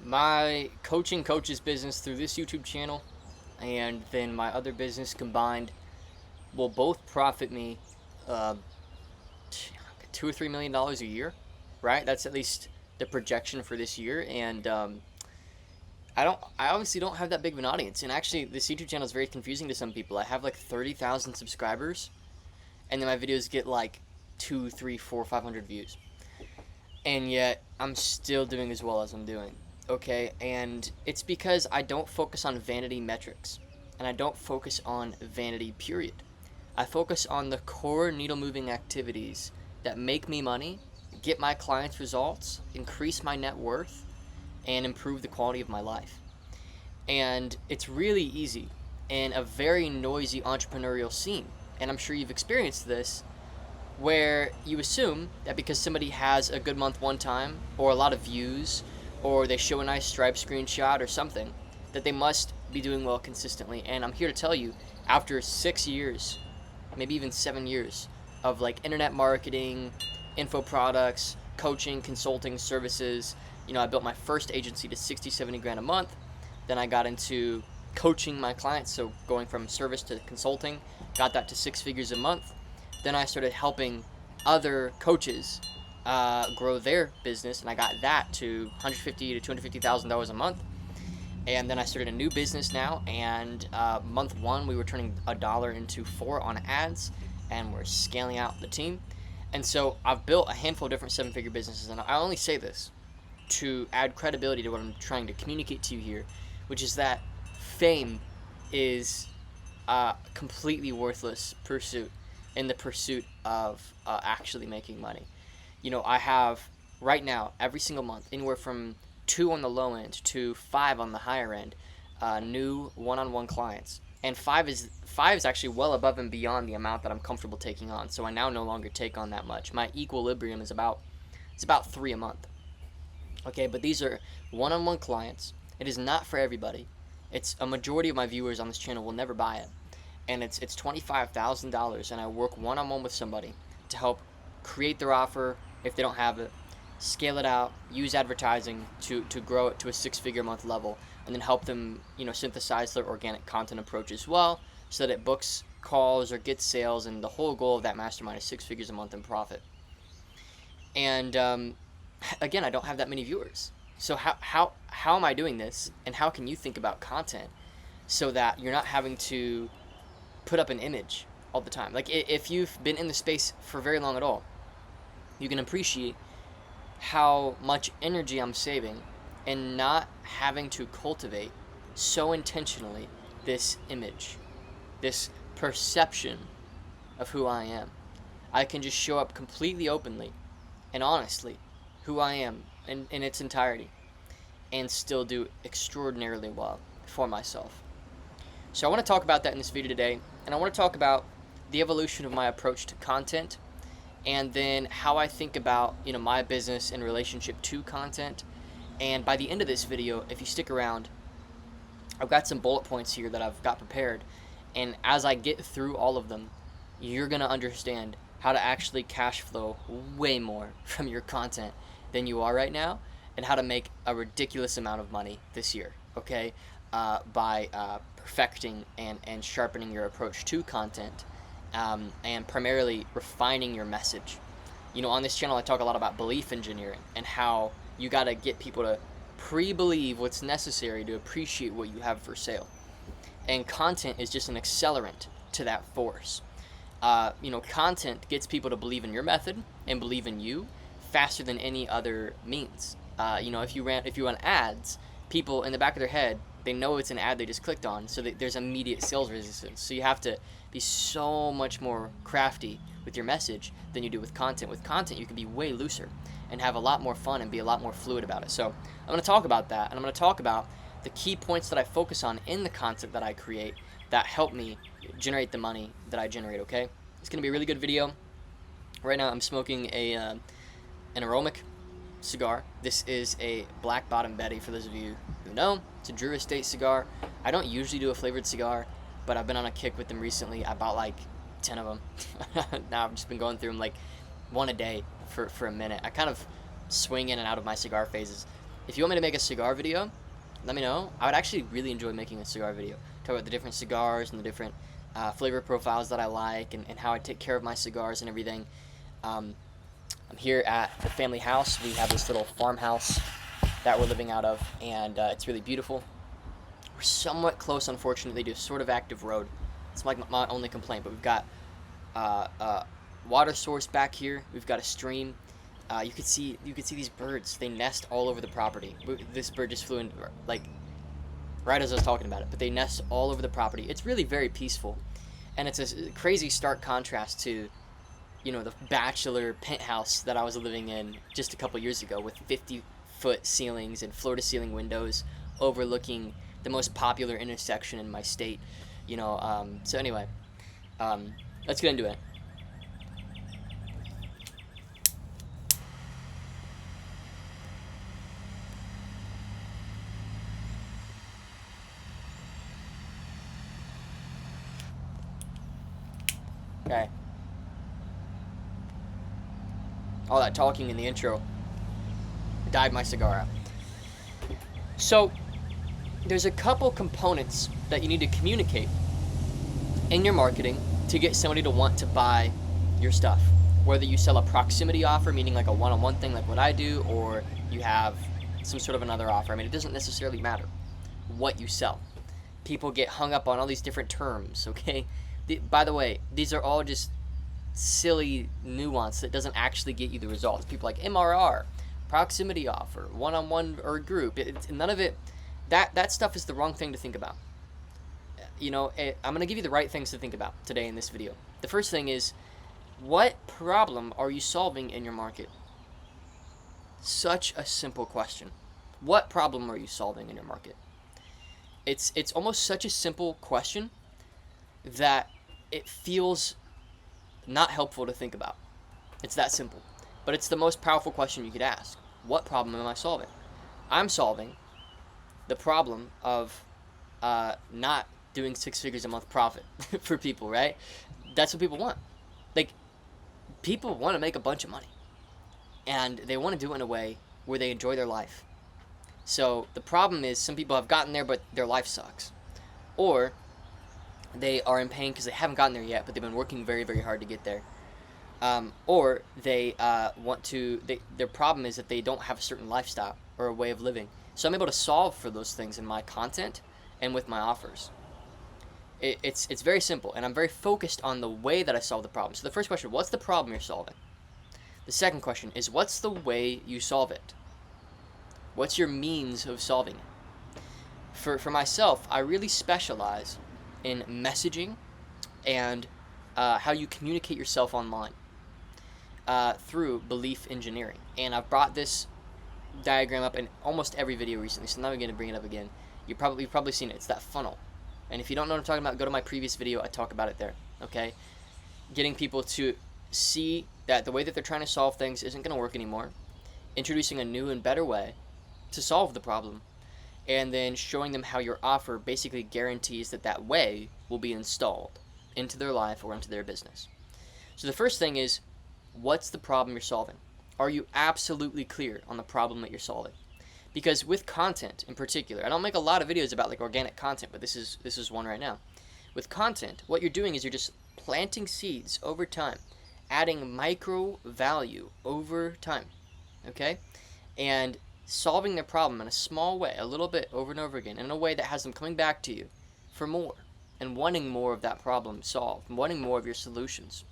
my coaches business through this YouTube channel and then my other business combined will both profit me uh, $2 or $3 million a year, right? That's at least the projection for this year. And I obviously don't have that big of an audience. And actually, this YouTube channel is very confusing to some people. I have like 30,000 subscribers, and then my videos get like 2, 3, 4, 500 views. And yet, I'm still doing as well as I'm doing. Okay, and it's because I don't focus on vanity metrics, and I don't focus on vanity, period. I focus on the core needle moving activities that make me money, get my clients results, increase my net worth, and improve the quality of my life. And it's really easy in a very noisy entrepreneurial scene. And I'm sure you've experienced this, where you assume that because somebody has a good month one time, or a lot of views, or they show a nice Stripe screenshot or something, that they must be doing well consistently. And I'm here to tell you, after 6 years, maybe even 7 years of like internet marketing, info products, coaching, consulting services, I built my first agency to 60, 70 grand a month. Then I got into coaching my clients, so going from service to consulting, got that to 6 figures a month. Then I started helping other coaches grow their business, and I got that to $150,000 to $250,000 a month. And then I started a new business now, and month one we were turning $1 into $4 on ads, and we're scaling out the team. And so I've built a handful of different seven-figure businesses, and I only say this to add credibility to what I'm trying to communicate to you here, which is that fame is a completely worthless pursuit in the pursuit of actually making money. I have right now every single month anywhere from 2 on the low end to 5 on the higher end, new one-on-one clients, and five is actually well above and beyond the amount that I'm comfortable taking on. So I now no longer take on that much. My equilibrium is about 3 a month. Okay, but these are one-on-one clients. It is not for everybody. It's a majority of my viewers on this channel will never buy it, and it's $25,000, and I work one-on-one with somebody to help create their offer if they don't have it, scale it out, use advertising to grow it to a 6-figure a month level, and then help them synthesize their organic content approach as well, so that it books calls or gets sales, and the whole goal of that mastermind is 6 figures a month in profit. And again, I don't have that many viewers. So how am I doing this, and how can you think about content so that you're not having to put up an image all the time? Like, if you've been in the space for very long at all, you can appreciate how much energy I'm saving and not having to cultivate so intentionally this image, this perception of who I am. I can just show up completely openly and honestly who I am in its entirety, and still do extraordinarily well for myself. So I want to talk about that in this video today, and I want to talk about the evolution of my approach to content, and then how I think about my business in relationship to content. And by the end of this video, if you stick around, I've got some bullet points here that I've got prepared, and as I get through all of them, you're gonna understand how to actually cash flow way more from your content than you are right now, and how to make a ridiculous amount of money this year, okay? By perfecting and sharpening your approach to content, and primarily refining your message. On this channel I talk a lot about belief engineering and how you gotta get people to pre-believe what's necessary to appreciate what you have for sale. And content is just an accelerant to that force. Content gets people to believe in your method and believe in you faster than any other means. If you run ads, people in the back of their head, they know it's an ad they just clicked on, so there's immediate sales resistance. So you have to be so much more crafty with your message than you do with content. With content, you can be way looser and have a lot more fun and be a lot more fluid about it. So I'm going to talk about that, and I'm going to talk about the key points that I focus on in the content that I create that help me generate the money that I generate, okay? It's going to be a really good video. Right now I'm smoking an aromatic cigar. This is a Black Bottom Betty, for those of you who know. It's a Drew Estate cigar. I don't usually do a flavored cigar, but I've been on a kick with them recently. I bought like 10 of them. Now I've just been going through them like one a day for a minute. I kind of swing in and out of my cigar phases. If you want me to make a cigar video, let me know. I would actually really enjoy making a cigar video. Talk about the different cigars and the different flavor profiles that I like, and how I take care of my cigars and everything. I'm here at the family house. We have this little farmhouse that we're living out of, and it's really beautiful. We're somewhat close, unfortunately, to a sort of active road. It's like my only complaint, but we've got water source back here. We've got a stream. You could see these birds. They nest all over the property. This bird just flew in, like, right as I was talking about it. But they nest all over the property. It's really very peaceful, and it's a crazy stark contrast to, the bachelor penthouse that I was living in just a couple years ago, with 50-foot ceilings and floor-to-ceiling windows overlooking the most popular intersection in my state. So anyway, let's get into it. Okay. All that talking in the intro died my cigar out. So, there's a couple components that you need to communicate in your marketing to get somebody to want to buy your stuff. Whether you sell a proximity offer, meaning like a one-on-one thing like what I do, or you have some sort of another offer. I mean, it doesn't necessarily matter what you sell. People get hung up on all these different terms, okay? By the way, these are all just silly nuance that doesn't actually get you the results. People like MRR, proximity offer, one-on-one or group. None of it. That stuff is the wrong thing to think about. I'm going to give you the right things to think about today in this video. The first thing is, what problem are you solving in your market? Such a simple question. What problem are you solving in your market? It's almost such a simple question that it feels not helpful to think about. It's that simple. But it's the most powerful question you could ask. What problem am I solving? I'm solving the problem of not doing 6 figures a month profit for people, right? That's what people want. Like, people want to make a bunch of money, and they want to do it in a way where they enjoy their life. So the problem is, some people have gotten there, but their life sucks. Or they are in pain because they haven't gotten there yet, but they've been working very, very hard to get there. Or they their problem is that they don't have a certain lifestyle or a way of living. So I'm able to solve for those things in my content and with my offers. It's very simple, and I'm very focused on the way that I solve the problem. So the first question, what's the problem you're solving? The second question is, what's the way you solve it? What's your means of solving it? For myself, I really specialize in messaging and how you communicate yourself online through belief engineering. And I've brought this diagram up in almost every video recently, so now I'm going to bring it up again. You've probably seen it. It's that funnel. And if you don't know what I'm talking about, go to my previous video. I talk about it there, okay? Getting people to see that the way that they're trying to solve things isn't going to work anymore. Introducing a new and better way to solve the problem. And then showing them how your offer basically guarantees that way will be installed into their life or into their business. So the first thing is, what's the problem you're solving? Are you absolutely clear on the problem that you're solving? Because with content in particular, I don't make a lot of videos about like organic content, but this is one right now. With content, what you're doing is you're just planting seeds over time, adding micro value over time, okay? And solving their problem in a small way, a little bit over and over again, in a way that has them coming back to you for more and wanting more of that problem solved, wanting more of your solutions,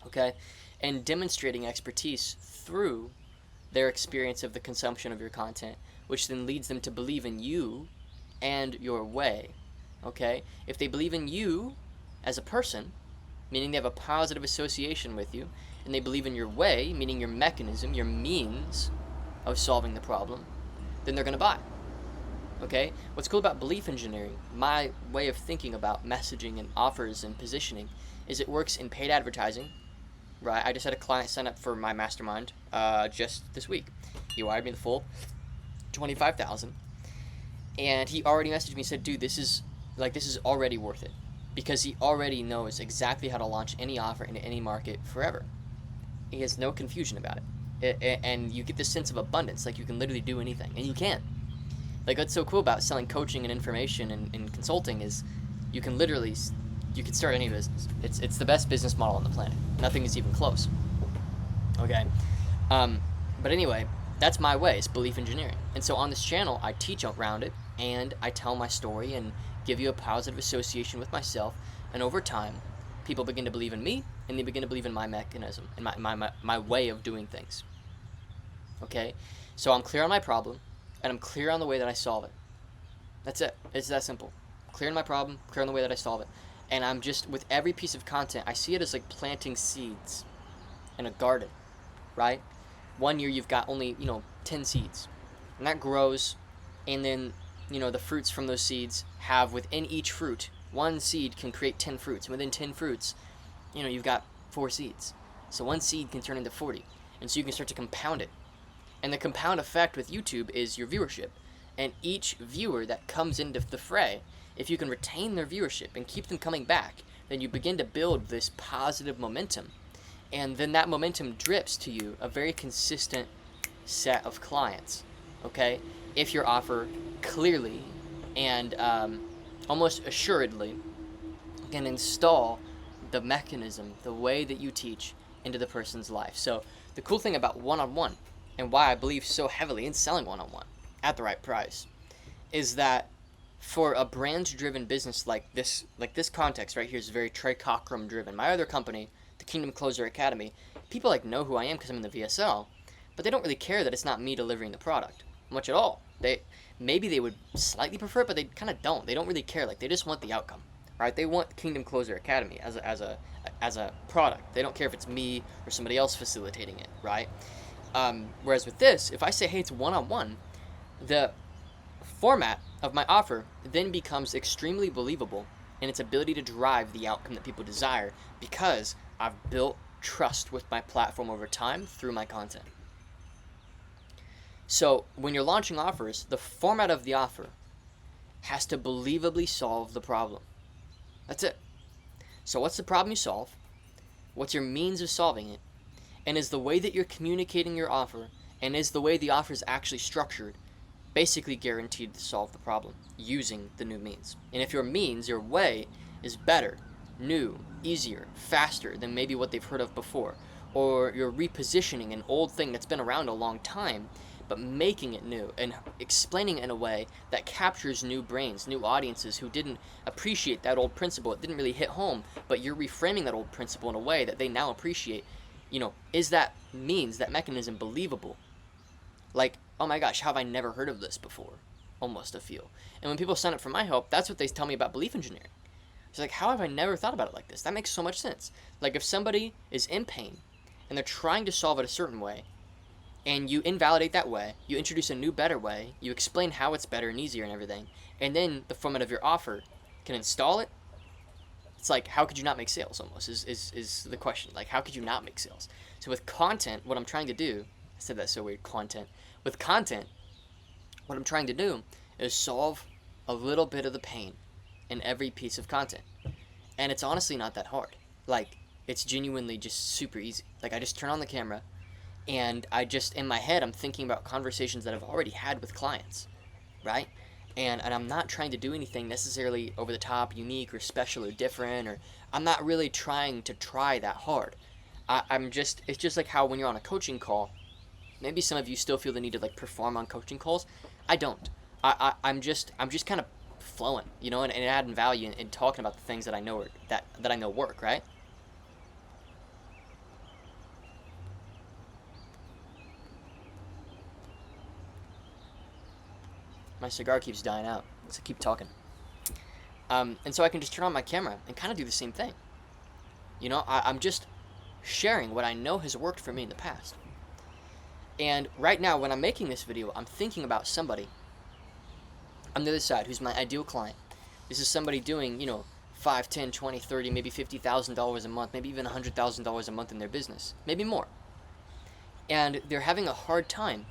okay? And demonstrating expertise through their experience of the consumption of your content, which then leads them to believe in you and your way, okay? If they believe in you as a person, meaning they have a positive association with you, and they believe in your way, meaning your mechanism, your means of solving the problem, then they're going to buy, okay? What's cool about belief engineering, my way of thinking about messaging and offers and positioning, is it works in paid advertising. Right, I just had a client sign up for my mastermind just this week. He wired me the full $25,000, and he already messaged me and said, "Dude, this is already worth it," because he already knows exactly how to launch any offer into any market forever. He has no confusion about it. and you get this sense of abundance, like you can literally do anything, and you can. Like what's so cool about selling coaching and information and consulting is you can literally you can start any business. It's the best business model on the planet. Nothing is even close. Okay. Um, but anyway, that's my way. It's belief engineering. And so on this channel, I teach around it, and I tell my story and give you a positive association with myself. And over time, people begin to believe in me, and they begin to believe in my mechanism and my way of doing things. Okay? So I'm clear on my problem, and I'm clear on the way that I solve it. That's it. It's that simple. Clear on my problem, clear on the way that I solve it. And I'm just, with every piece of content, I see it as like planting seeds in a garden, right? One year you've got only, 10 seeds. And that grows, and then, the fruits from those seeds have, within each fruit, one seed can create 10 fruits. And within 10 fruits, you've got 4 seeds. So one seed can turn into 40. And so you can start to compound it. And the compound effect with YouTube is your viewership. And each viewer that comes into the fray, if you can retain their viewership and keep them coming back, then you begin to build this positive momentum. And then that momentum drips to you a very consistent set of clients, okay? If your offer clearly and almost assuredly can install the mechanism, the way that you teach into the person's life. So the cool thing about one-on-one, and why I believe so heavily in selling one-on-one at the right price, is that for a brand-driven business like this context right here is very Trey Cockrum driven. My other company, the Kingdom Closer Academy, people know who I am because I'm in the VSL, but they don't really care that it's not me delivering the product much at all. Maybe they would slightly prefer it, but they kind of don't. They don't really care. Like, they just want the outcome, right? They want Kingdom Closer Academy as a product. They don't care if it's me or somebody else facilitating it, right? Whereas with this, if I say, hey, it's one-on-one, the format of my offer then becomes extremely believable in its ability to drive the outcome that people desire, because I've built trust with my platform over time through my content. So when you're launching offers, the format of the offer has to believably solve the problem. That's it. So what's the problem you solve? What's your means of solving it? And is the way that you're communicating your offer, and is the way the offer is actually structured, basically guaranteed to solve the problem using the new means? And if your means, your way, is better, new, easier, faster than maybe what they've heard of before, or you're repositioning an old thing that's been around a long time, but making it new and explaining it in a way that captures new brains, new audiences who didn't appreciate that old principle, it didn't really hit home, but you're reframing that old principle in a way that they now appreciate, is that means, that mechanism, believable? Like, oh my gosh, how have I never heard of this before? Almost a feel. And when people sign up for my help, that's what they tell me about belief engineering. It's like, how have I never thought about it like this? That makes so much sense. Like, if somebody is in pain and they're trying to solve it a certain way, and you invalidate that way, you introduce a new, better way, you explain how it's better and easier and everything, and then the format of your offer can install it, it's like, how could you not make sales, almost, is the question. Like, how could you not make sales? So with content, what I'm trying to do, I said that so weird, content. With content, what I'm trying to do is solve a little bit of the pain in every piece of content. And it's honestly not that hard. Like, it's genuinely just super easy. Like, I just turn on the camera, and I just, in my head, I'm thinking about conversations that I've already had with clients, right? And I'm not trying to do anything necessarily over the top, unique, or special, or different, or I'm not really trying to try that hard. It's just like how when you're on a coaching call, maybe some of you still feel the need to like perform on coaching calls. I don't. I'm just kind of flowing, and adding value and talking about the things that I know that I know work, right? My cigar keeps dying out, so keep talking. And so I can just turn on my camera and kind of do the same thing. I'm just sharing what I know has worked for me in the past. And right now, when I'm making this video, I'm thinking about somebody on the other side who's my ideal client. This is somebody doing, $5, $10, $20, $30, maybe $50,000 a month, maybe even $100,000 a month in their business, maybe more. And they're having a hard time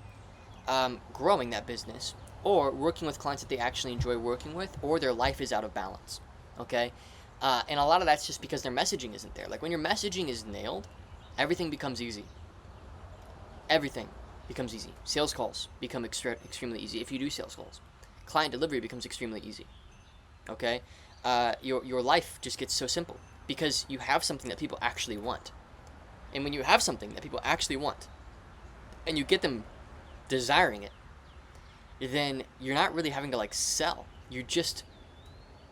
growing that business, or working with clients that they actually enjoy working with, or their life is out of balance, okay? And a lot of that's just because their messaging isn't there. Like, when your messaging is nailed, everything becomes easy. Everything becomes easy. Sales calls become extremely easy if you do sales calls. Client delivery becomes extremely easy. Okay? Your life just gets so simple because you have something that people actually want. And when you have something that people actually want and you get them desiring it, then you're not really having to like sell. You're just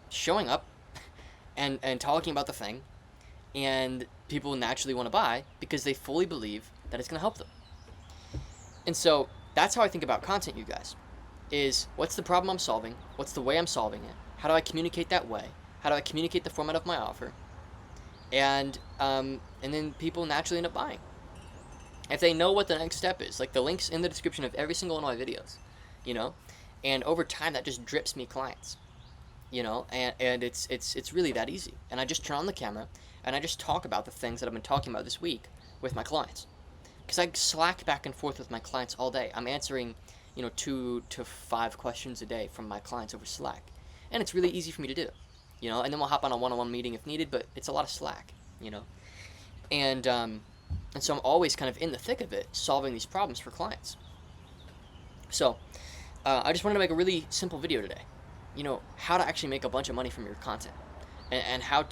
showing up and talking about the thing, and people naturally want to buy because they fully believe that it's going to help them. And so that's how I think about content, you guys, is what's the problem I'm solving? What's the way I'm solving it? How do I communicate that way? How do I communicate the format of my offer? And then people naturally end up buying. If they know what the next step is, like the link's in the description of every single one of my videos, you know, and over time that just drips me clients, you know, and it's really that easy. And I just turn on the camera and I just talk about the things that I've been talking about this week with my clients. Because I Slack back and forth with my clients all day. I'm answering, 2 to 5 questions a day from my clients over Slack. And it's really easy for me to do, and then we'll hop on a one-on-one meeting if needed, but it's a lot of Slack, And so I'm always kind of in the thick of it, solving these problems for clients. So I just wanted to make a really simple video today, how to actually make a bunch of money from your content and how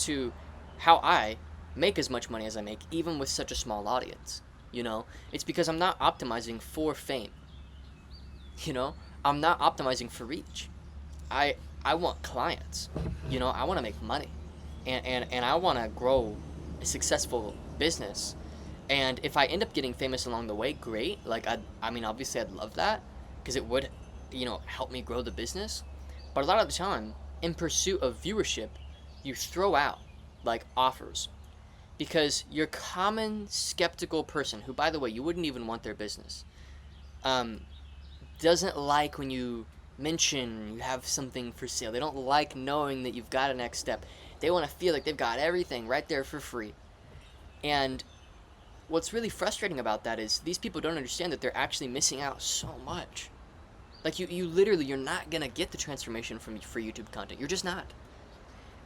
I make as much money as I make, even with such a small audience. It's because I'm not optimizing for fame. I'm not optimizing for reach. I want clients. I want to make money, and I want to grow a successful business. And if I end up getting famous along the way, great. Like I mean, obviously I'd love that because it would, help me grow the business. But a lot of the time, in pursuit of viewership, you throw out like offers. Because your common skeptical person, who, by the way, you wouldn't even want their business, doesn't like when you mention you have something for sale. They don't like knowing that you've got a next step. They want to feel like they've got everything right there for free. And what's really frustrating about that is these people don't understand that they're actually missing out so much. Like, you literally, you're not going to get the transformation for YouTube content. You're just not.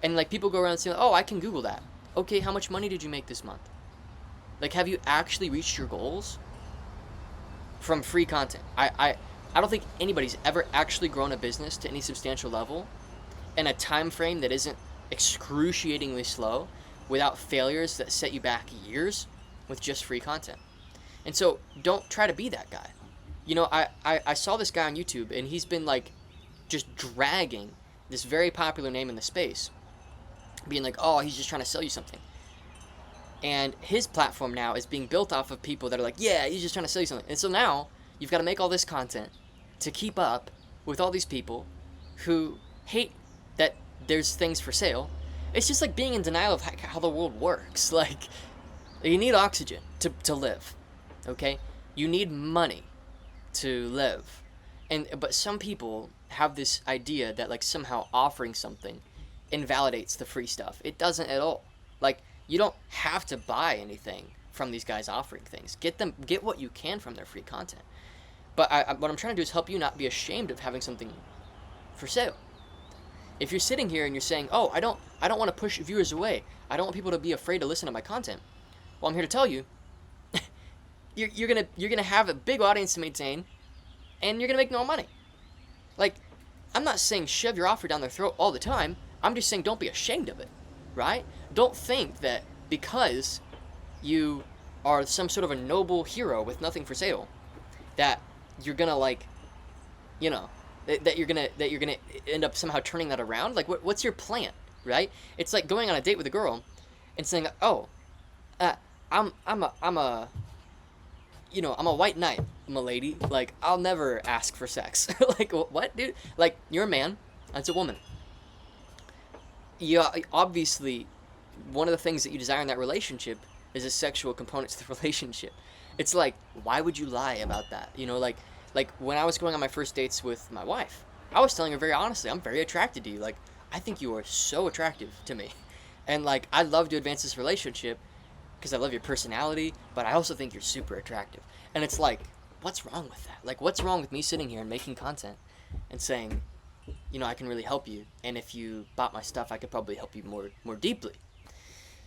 And, like, people go around saying, oh, I can Google that. Okay, how much money did you make this month? Like, have you actually reached your goals from free content? I don't think anybody's ever actually grown a business to any substantial level in a time frame that isn't excruciatingly slow, without failures that set you back years, with just free content. And so don't try to be that guy. I saw this guy on YouTube, and he's been like just dragging this very popular name in the space, being like, oh, he's just trying to sell you something. And his platform now is being built off of people that are like, yeah, he's just trying to sell you something. And so now you've got to make all this content to keep up with all these people who hate that there's things for sale. It's just like being in denial of how the world works. Like, you need oxygen to live, okay? You need money to live. But some people have this idea that like somehow offering something invalidates the free stuff. It doesn't at all. Like, you don't have to buy anything from these guys offering things. Get what you can from their free content. But what I'm trying to do is help you not be ashamed of having something for sale. If you're sitting here and you're saying, oh, I don't want to push viewers away, I don't want people to be afraid to listen to my content, well, I'm here to tell you, you're gonna have a big audience to maintain, and you're gonna make no money. Like, I'm not saying shove your offer down their throat all the time. I'm just saying don't be ashamed of it, right? Don't think that because you are some sort of a noble hero with nothing for sale, that you're gonna that you're gonna end up somehow turning that around. Like, what's your plan, right? It's like going on a date with a girl and saying, oh, I'm a white knight, I'm a lady. Like, I'll never ask for sex. Like, what, dude? Like, you're a man, that's a woman. Yeah, obviously, one of the things that you desire in that relationship is a sexual component to the relationship. It's like, why would you lie about that? Like when I was going on my first dates with my wife, I was telling her very honestly, I'm very attracted to you. Like, I think you are so attractive to me. And like, I'd love to advance this relationship because I love your personality, but I also think you're super attractive. And it's like, what's wrong with that? Like, what's wrong with me sitting here and making content and saying, I can really help you, and if you bought my stuff, I could probably help you more deeply.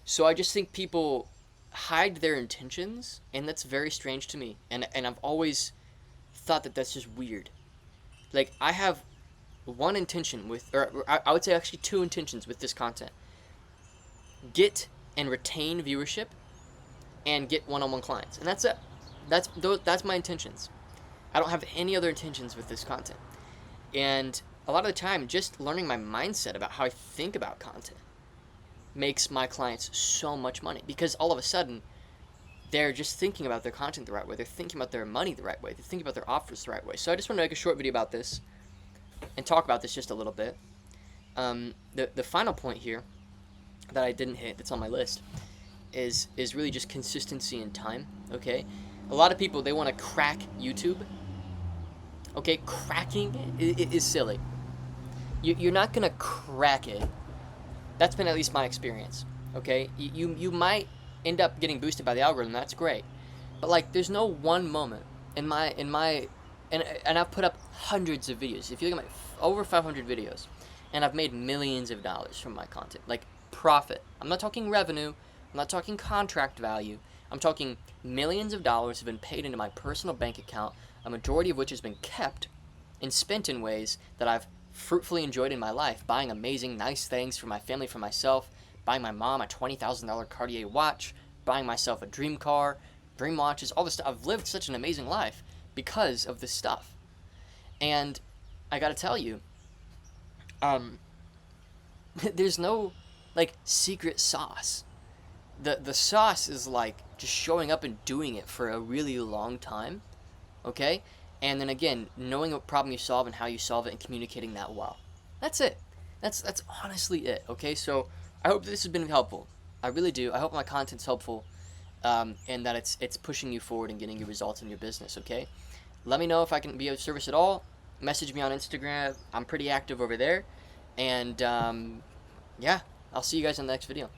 So I just think people hide their intentions, and that's very strange to me. And I've always thought that that's just weird. Like, I have one intention with, or I would say actually two intentions with this content: get and retain viewership, and get one-on-one clients, and that's it. That's my intentions. I don't have any other intentions with this content. And a lot of the time, just learning my mindset about how I think about content makes my clients so much money, because all of a sudden they're just thinking about their content the right way. They're thinking about their money the right way. They're thinking about their offers the right way. So I just want to make a short video about this and talk about this just a little bit. The final point here that I didn't hit, that's on my list, is really just consistency and time. Okay, a lot of people, they want to crack YouTube. Okay, cracking it is silly. You're not gonna crack it. That's been at least my experience. Okay, you might end up getting boosted by the algorithm. That's great, but like, there's no one moment in my and I've put up hundreds of videos. If you look at my over 500 videos, and I've made millions of dollars from my content, like profit. I'm not talking revenue. I'm not talking contract value. I'm talking millions of dollars have been paid into my personal bank account, a majority of which has been kept and spent in ways that I've fruitfully enjoyed in my life, buying amazing, nice things for my family, for myself, buying my mom a $20,000 Cartier watch, buying myself a dream car, dream watches, all this stuff. I've lived such an amazing life because of this stuff. And I gotta tell you, there's no, like, secret sauce. The sauce is like just showing up and doing it for a really long time, okay? And then again, knowing what problem you solve and how you solve it and communicating that well. That's it. That's honestly it, okay? So I hope this has been helpful. I really do. I hope my content's helpful, and that it's pushing you forward and getting you results in your business, okay? Let me know if I can be of service at all. Message me on Instagram. I'm pretty active over there. And yeah, I'll see you guys in the next video.